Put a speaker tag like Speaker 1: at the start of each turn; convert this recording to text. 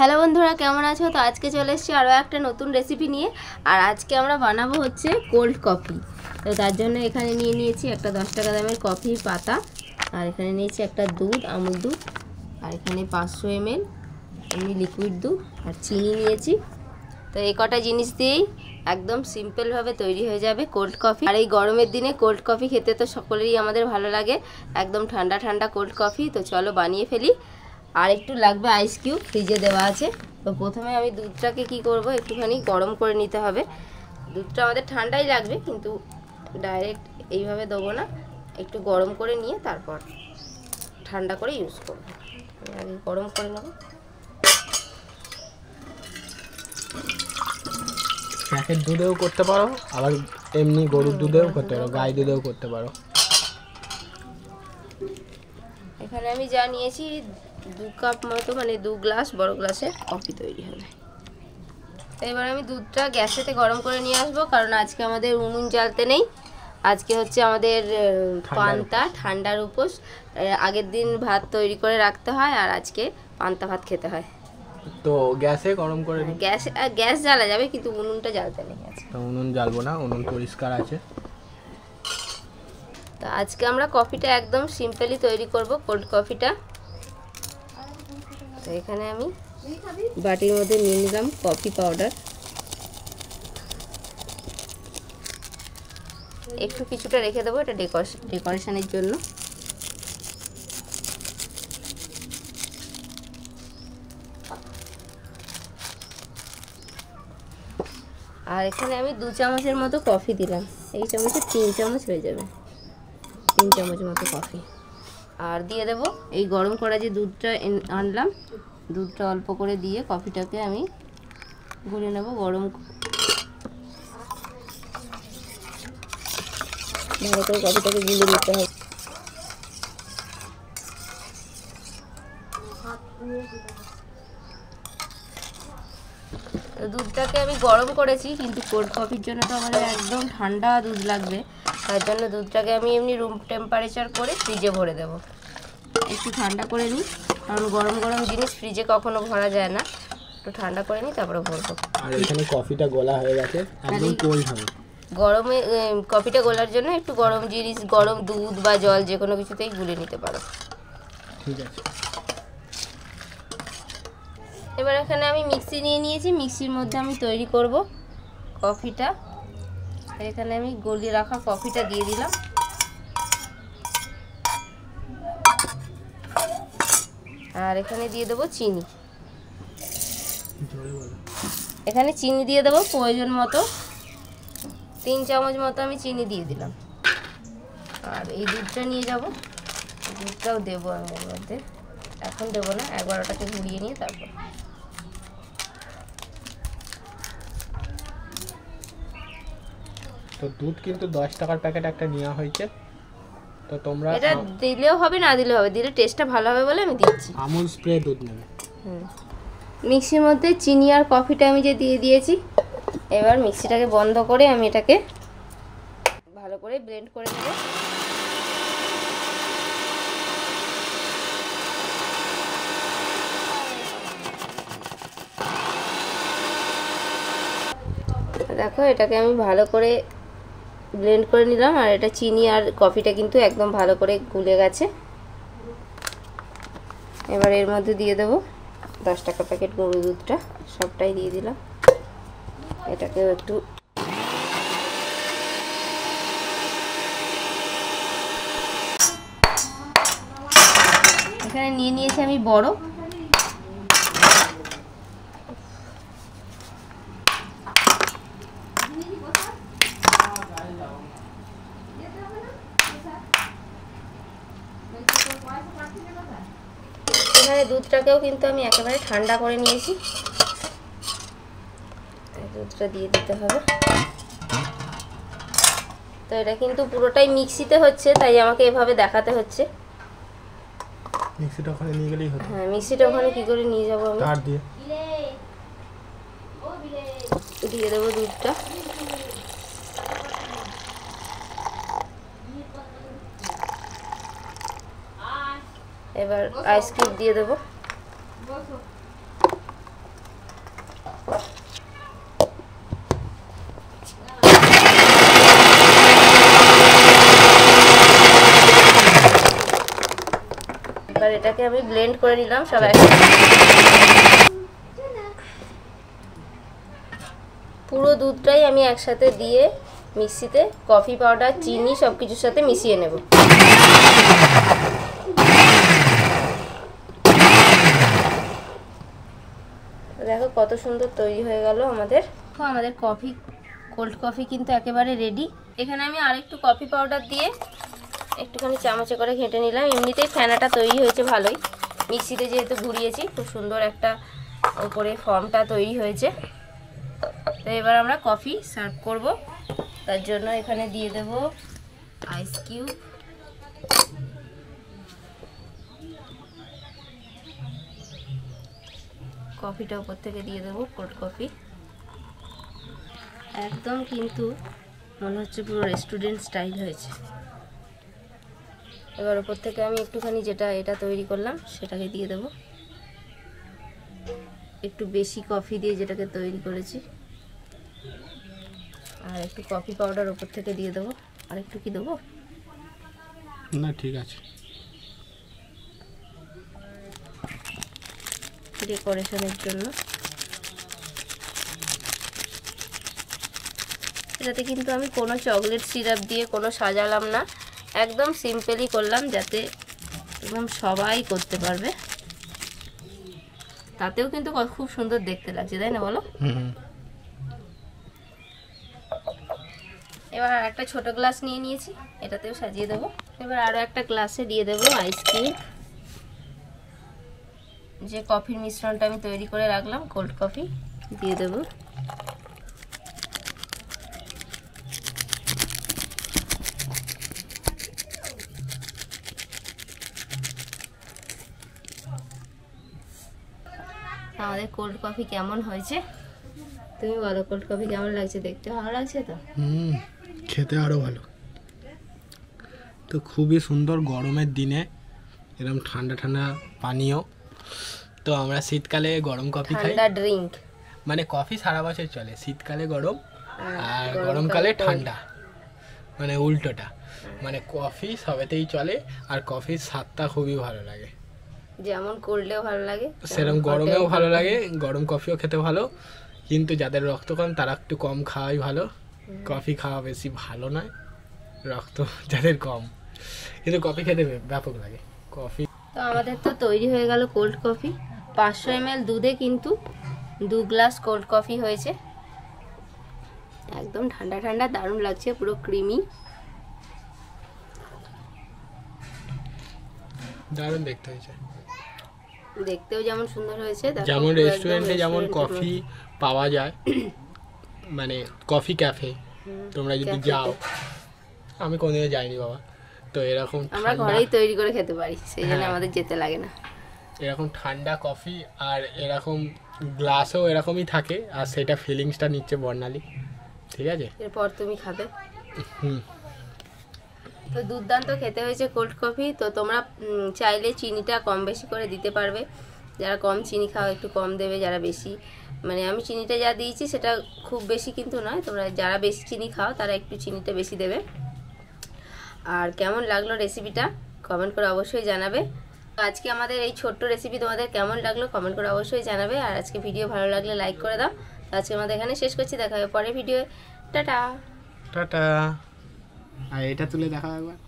Speaker 1: Hello বন্ধুরা, কেমন আছো? তো আজকে চলে এসেছি আরও একটা নতুন রেসিপি নিয়ে। আর আজকে আমরা বানাবো হচ্ছে কোল্ড কফি। তো তার জন্য এখানে নিয়ে নিয়েছি একটা 10 টাকা দামের কফি পাতা, আর এখানে নিয়েছি একটা দুধ, আমুল দুধ, আর এখানে 500 ml এমনি লিকুইড দুধ, আর চিনি নিয়েছি। তো এই কটা জিনিস দিয়েই একদম সিম্পলভাবে তৈরি হয়ে যাবে কোল্ড কফি। আর এই গরমের দিনে কোল্ড কফি খেতে তো সকলেরই আমাদের ভালো লাগে, একদম ঠান্ডা ঠান্ডা কোল্ড কফি। তো চলো বানিয়ে ফেলি। আর একটু লাগবে আইস কিউব, ফ্রিজে দেওয়া আছে। তো প্রথমে আমি দুধটাকে কি করব, একটুখানি গরম করে নিতে হবে। দুধটা আমাদের ঠান্ডাই লাগবে, কিন্তু ডাইরেক্ট এইভাবে দেবো না, একটু গরম করে নিয়ে তারপর ঠান্ডা করে ইউজ করব। আগে গরম করে নেব।
Speaker 2: প্যাকেট দুধেও করতে পারো, আবার এমনি গরুর দুধেও করতে পারো, গাই দুধেও করতে পারো।
Speaker 1: এখানে আমি যা নিয়েছি 2 কাপ মতো, মানে 2 গ্লাস বড় গ্লাসে কফি তৈরি হবে। এবার আমি দুধটা গ্যাসেতে গরম করে নিয়ে আসবো, কারণ আজকে আমাদের উনুন জ্বালতে নেই। আজকে হচ্ছে আমাদের পান্তা, ঠান্ডার উপোস। আগের দিন ভাত তৈরি করে রাখতে হয়, আর আজকে পান্তা ভাত খেতে হয়।
Speaker 2: তো গ্যাসে গরম করে
Speaker 1: গ্যাস জ্বালা যাবে, কিন্তু উনুনটা জ্বালতে নেই আজকে।
Speaker 2: তো উনুন জ্বালবো না, উনুন পরিষ্কার আছে।
Speaker 1: তো আজকে আমরা কফিটা একদম সিম্পলি তৈরি করব, কোল্ড কফিটা। তো এখানে আমি বাটির মধ্যে নিয়ে নিলাম কফি পাউডার, একটু কিছুটা রেখে দেবো, এটা ডেকোরেশনের জন্য। আর এখানে আমি 2 চামচের মতো কফি দিলাম, এই চামচে 3 চামচ হয়ে যাবে, 3 চামচ মতো কফি। আর দিয়ে দেবো এই গরম করা যে দুধটা আনলাম, দুধটা অল্প করে দিয়ে কফিটাকে আমি গুলে নেব। গরম ভালো করে কফিটাকে গুলে নিতে হবে। দুধটাকে আমি গরম করেছি, কিন্তু কোল্ড কফির জন্য তো আমাদের একদম ঠান্ডা দুধ লাগবে। তার জন্য দুধটাকে আমি এমনি রুম টেম্পারেচার করে ফ্রিজে ভরে দেবো। একটু ঠান্ডা করে নিই, কারণ গরম গরম জিনিস ফ্রিজে কখনো ভরা যায় না। একটু ঠান্ডা করে নিই, তারপরে ভরবো।
Speaker 2: আর এখানে কফিটা গোলা হয়ে গেছে, একদম কোল্ড হবে।
Speaker 1: গরমে কফিটা গোলার জন্য একটু গরম জিনিস, গরম দুধ বা জল যে কোনো কিছুতেই গুলে নিতে পারো।
Speaker 2: ঠিক আছে।
Speaker 1: এবার এখানে আমি মিক্সি নিয়ে নিয়েছি, মিক্সির মধ্যে আমি তৈরি করব কফিটা। এখানে আমি গলিয়ে রাখা কফিটা দিয়ে দিলাম। আর এখানে দিয়ে দেবো চিনি। এখানে চিনি দিয়ে দেবো প্রয়োজন মতো, 3 চামচ মতো আমি চিনি দিয়ে দিলাম। আর এই দুধটা নিয়ে যাব, দুধটাও দেবো আমি এর মধ্যে। এখন দেবো না, একবার ওটাকে ঘুরিয়ে নিয়ে তারপর।
Speaker 2: তো দুধ কিন্তু 10 টাকার প্যাকেট একটা নেওয়া হয়েছে। তো তোমরা
Speaker 1: এটা দিলেও হবে, না দিলেও হবে, দিলে টেস্টটা ভালো হবে বলে আমি দিচ্ছি।
Speaker 2: আমুল স্প্রে দুধ নেবে।
Speaker 1: মিক্সির মধ্যে চিনি আর কফিটা আমি যে দিয়ে দিয়েছি, এবার মিক্সিটাকে বন্ধ করে আমি এটাকে ভালো করে ব্লেন্ড করে নেব। দেখো, এটাকে আমি ভালো করে ব্লেন্ড করে নিলাম। আর এটা চিনি আর কফিটা কিন্তু একদম ভালো করে গুলে গেছে। এবার এর মধ্যে দিয়ে দেবো 10 টাকা প্যাকেট গরুর দুধটা, সবটাই দিয়ে দিলাম। এটাকে একটু এখানে নিয়ে নিয়েছি আমি বড়। এখানে দুধটাকেও কিন্তু আমি একেবারে ঠান্ডা করে নিয়েছি, দুধটা দিয়ে দিতে হবে। তো এটা কিন্তু পুরোটাই মিক্সিতে হচ্ছে, তাই আমাকে এভাবে দেখাতে হচ্ছে।
Speaker 2: মিক্সিটা ওখানে নিয়ে গেলেই হতো।
Speaker 1: হ্যাঁ, মিক্সিটা ওখানে কি করে নিয়ে যাবো আমি?
Speaker 2: তার দিয়ে
Speaker 1: দিয়ে দেবো দুধটা। এবার আইস কিউব দিয়ে দেবো। এটাকে আমি ব্লেন্ড করে নিলাম সব একসাথে। পুরো দুধটাই আমি একসাথে দিয়ে মিক্সিতে কফি পাউডার চিনি সব কিছুর সাথে মিশিয়ে নেব। দেখো কত সুন্দর তৈরি হয়ে গেল আমাদের কফি, কোল্ড কফি কিন্তু একেবারে রেডি। এখানে আমি আরেকটু কফি পাউডার দিয়ে একটুখানি চামচে করে ঘেঁটে নিলাম। এমনিতেই ফেনাটা তৈরি হয়েছে ভালোই, মিক্সিতে যেহেতু ঘুরিয়েছি খুব সুন্দর একটা ওপরে ফর্মটা তৈরি হয়েছে। তো এবার আমরা কফি সার্ভ করব। তার জন্য এখানে দিয়ে দেব আইস কিউব, কফিটা উপর থেকে দিয়ে দেবো, কোল্ড কফি। একদম কিন্তু মনে হচ্ছে পুরো রেস্টুরেন্ট স্টাইল হয়েছে। এবার উপর থেকে আমি একটুখানি এটা তৈরি করলাম সেটাকে দিয়ে দেব, একটু বেশি কফি দিয়ে যেটাকে তৈরি করেছি। আর একটু কফি পাউডার উপর থেকে দিয়ে দেবো। আর একটু কি দেবো
Speaker 2: না, ঠিক আছে,
Speaker 1: ডেকোরেশনের জন্য। এটাতে কিন্তু আমি কোনো চকলেট সিরাপ দিয়ে কোনো সাজালাম না, একদম সিম্পলি করলাম যাতে একদম সবাই করতে পারবে। তাতেও কিন্তু খুব সুন্দর দেখতে লাগছে, তাই না বলো? এবার আর একটা ছোট গ্লাস নিয়ে নিয়েছি, এটাতেও সাজিয়ে দেবো। এবার আরও একটা গ্লাসে দিয়ে দেবো আইসক্রিম, যে কফির মিশ্রণটা আমি তৈরি করে রাখলাম, কোল্ড কফি দিয়ে দেবো। আমাদের কোল্ড কফি কেমন হয়েছে তুমি বলো? কোল্ড কফি কেমন লাগছে? দেখতে ভালো লাগছে তো?
Speaker 2: খেতে আরো ভালো। তো খুবই সুন্দর গরমের দিনে এরকম ঠান্ডা ঠান্ডা পানীয়। তো আমরা শীতকালে গরম কফি খাই,
Speaker 1: ঠান্ডা ড্রিঙ্ক,
Speaker 2: মানে কফি সারা বছর চলে, শীতকালে গরম আর গরমকালে ঠান্ডা, মানে উল্টোটা। মানে কফি সবেতেই চলে আর কফির স্বাদটা খুবই ভালো লাগে,
Speaker 1: যেমন করলেও ভালো লাগে
Speaker 2: সেরকম গরমেও ভালো লাগে। গরম কফিও খেতে ভালো, কিন্তু যাদের রক্ত কম তারা একটু কম খাওয়াই ভালো। কফি খাওয়া বেশি ভালো নয়, রক্ত যাদের কম, কিন্তু কফি খেতে ব্যাপক লাগে কফি।
Speaker 1: তো আমাদের তো তৈরি হয়ে গেল কোল্ড কফি। 500 ml দুধে কিন্তু 2 গ্লাস কোল্ড কফি হয়েছে। একদম ঠান্ডা ঠান্ডা, দারুণ লাগছে, পুরো ক্রিমি,
Speaker 2: দারুণ দেখতে হয়েছে।
Speaker 1: দেখতেও যেমন সুন্দর হয়েছে,
Speaker 2: যেমন রেস্টুরেন্টে যেমন কফি পাওয়া যায়, মানে কফি ক্যাফে, তোমরা যদি যাও, আমি কোনোদিনও যাইনি বাবা, তো এরকম
Speaker 1: আমরা ঘরেই তৈরি করে খেতে পারি, সেই জন্য আমাদের যেতে লাগে না।
Speaker 2: এরকম ঠান্ডা কফি আর এরকম গ্লাসও এরকমই থাকে, আর সেটা ফিলিংসটা নিচ্ছে বর্ণালী, ঠিক আছে?
Speaker 1: এরপর তুমি খাবে। তো দুর্দান্ত খেতে হয়েছে কোল্ড কফি। তো তোমরা চাইলে চিনিটা কম বেশি করে দিতে পারবে, যারা কম চিনি খাও একটু কম দেবে, যারা বেশি, মানে আমি চিনিটা যা দিয়েছি সেটা খুব বেশি কিন্তু নয়, তোমরা যারা বেশি চিনি খাও তারা একটু চিনিটা বেশি দেবে। আর কেমন লাগলো রেসিপিটা কমেন্ট করে অবশ্যই জানাবে। আজকে আমাদের এই ছোট্ট রেসিপি তোমাদের কেমন লাগলো কমেন্ট করে অবশ্যই জানাবে। আর আজকে ভিডিও ভালো লাগলে লাইক করে দাও। তো আজকে আমাদের এখানে শেষ করছি, দেখা হবে পরের ভিডিও। Tata
Speaker 2: tata. আর এটা তুলে দেখা একবার।